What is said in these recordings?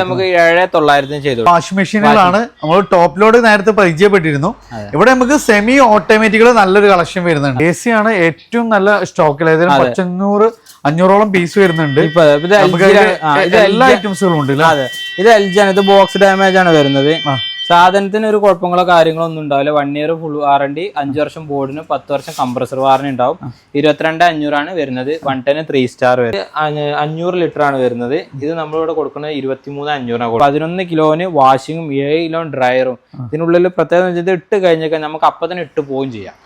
നമുക്ക് 7900 ചെയ്തു. വാഷിംഗ് മെഷീനുകളാണ് നമ്മൾ ടോപ്പ് ലോഡ് നേരത്തെ പരിചയപ്പെട്ടിരുന്നു. ഇവിടെ നമുക്ക് സെമി ഓട്ടോമാറ്റിക്കുകൾ നല്ലൊരു കളക്ഷൻ വരുന്നുണ്ട്. AC ആണ് ഏറ്റവും നല്ല സ്റ്റോക്കിൽ, ഏതായാലും 500-ഓളം പീസ് വരുന്നുണ്ട്. എല്ലാ ഐറ്റംസുകളും ഉണ്ട്. ഇത് LG ആണ്. ഇത് ബോക്സ് ഡാമേജ് ആണ് വരുന്നത്. സാധനത്തിന് ഒരു കുഴപ്പങ്ങളോ കാര്യങ്ങളോ ഒന്നും ഉണ്ടാവില്ല. 1 ഇയർ ഫുൾ വാറണ്ടി, 5 വർഷം ബോർഡിന്, 10 വർഷം കംപ്രസർ വാറണ്ടി ഉണ്ടാവും. 22,500 വരുന്നത്. 110 3 സ്റ്റാർ വരും. 500 ലിറ്റർ ആണ് വരുന്നത്. ഇത് നമ്മളിവിടെ കൊടുക്കുന്നത് 23,500. 11 കിലോന് വാഷിങ്ങും 7 കിലോ ഡ്രയറും. ഇതിനുള്ളിൽ പ്രത്യേകം ഇത് ഇട്ട് കഴിഞ്ഞാൽ നമുക്ക് അപ്പം തന്നെ ഇട്ട് പോവുകയും ചെയ്യാം.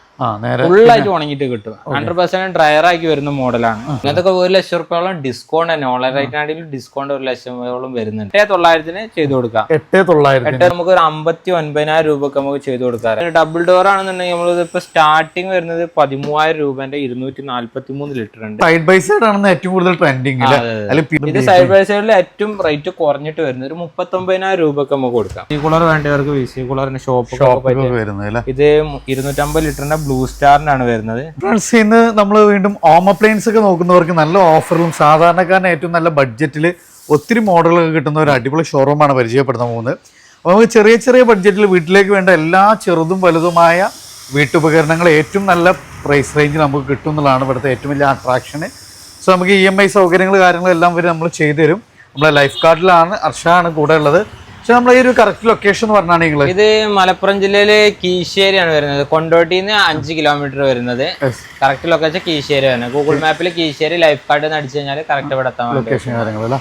ഫുള്ളായിട്ട് ഉണങ്ങിയിട്ട് കിട്ടും. 100% ഡ്രയർ ആക്കി വരുന്ന മോഡലാണ്. ഇങ്ങനത്തെ 1 ലക്ഷം റുപ്യോളം ഡിസ്കൗണ്ട് തന്നെ, ഓൺലൈൻ റേറ്റിനാണെങ്കിലും ഡിസ്കൗണ്ട് 1 ലക്ഷത്തോളം വരുന്നുണ്ട്. 8,900 ചെയ്ത് കൊടുക്കാം. 8,900 നമുക്ക് ഒരു 59,000 രൂപക്ക് നമുക്ക് ചെയ്ത് കൊടുക്കാം. ഡബിൾ ഡോർ ആണെന്നുണ്ടെങ്കിൽ നമ്മൾ ഇപ്പൊ സ്റ്റാർട്ടിങ് വരുന്നത് 13,000 രൂപന്റെ 243 ലിറ്റർ ഉണ്ട്. സൈഡ് ബൈ സൈഡ് ആണ് ഏറ്റവും കൂടുതൽ ട്രെൻഡിങ്. ഇത് സൈഡ് ബൈ സൈഡിൽ ഏറ്റവും റേറ്റ് കുറഞ്ഞിട്ട് വരുന്നത് ഒരു 39,000 രൂപക്ക് നമുക്ക് കൊടുക്കാം. VC കൂളർ വേണ്ടവർക്ക് VC കൂളറിന്റെ ഷോപ്പ് ഇത് 250 ലിറ്ററിന്റെ ബ്ലൂ സ്റ്റാറിനാണ് വരുന്നത്. ഫ്രണ്ട്സ്, ഇന്ന് നമ്മൾ വീണ്ടും ഹോം അപ്ലയൻസ് ഒക്കെ നോക്കുന്നവർക്ക് നല്ല ഓഫറിലും സാധാരണക്കാരന് ഏറ്റവും നല്ല ബഡ്ജറ്റിൽ ഒത്തിരി മോഡലുകൾ കിട്ടുന്ന ഒരു അടിപൊളി ഷോറൂമാണ് പരിചയപ്പെടുത്താൻ പോകുന്നത്. അപ്പോൾ നമുക്ക് ചെറിയ ചെറിയ ബഡ്ജറ്റിൽ വീട്ടിലേക്ക് വേണ്ട എല്ലാ ചെറുതും വലുതുമായ വീട്ടുപകരണങ്ങൾ ഏറ്റവും നല്ല പ്രൈസ് റേഞ്ചിൽ നമുക്ക് കിട്ടും എന്നുള്ളതാണ് ഇവിടുത്തെ ഏറ്റവും വലിയ അട്രാക്ഷന്. സോ നമുക്ക് EMI സൗകര്യങ്ങൾ കാര്യങ്ങളെല്ലാം വരെ നമ്മൾ ചെയ്തു തരും. നമ്മളെ ലൈഫ് കാർഡിലാണ് അർഷാണ് കൂടെ ഉള്ളത്. പക്ഷെ നമ്മൾ ഈ ഒരു കറക്റ്റ് ലൊക്കേഷൻ എന്ന് പറഞ്ഞാണ് നിങ്ങൾ, ഇത് മലപ്പുറം ജില്ലയിലെ കീശ്ശേരിയാണ് വരുന്നത്. കൊണ്ടോട്ടിന്ന് 5 കിലോമീറ്റർ വരുന്നത്. കറക്റ്റ് ലൊക്കേഷൻ കീശ്ശേരി ആണ്. ഗൂഗിൾ മാപ്പിൽ കീശ്ശേരി ലൈഫ് കാർഡ് എന്ന് അടിച്ചു കഴിഞ്ഞാൽ കറക്റ്റ് ഇവിടെ എത്താൻ ലൊക്കേഷൻ കാര്യങ്ങളല്ല.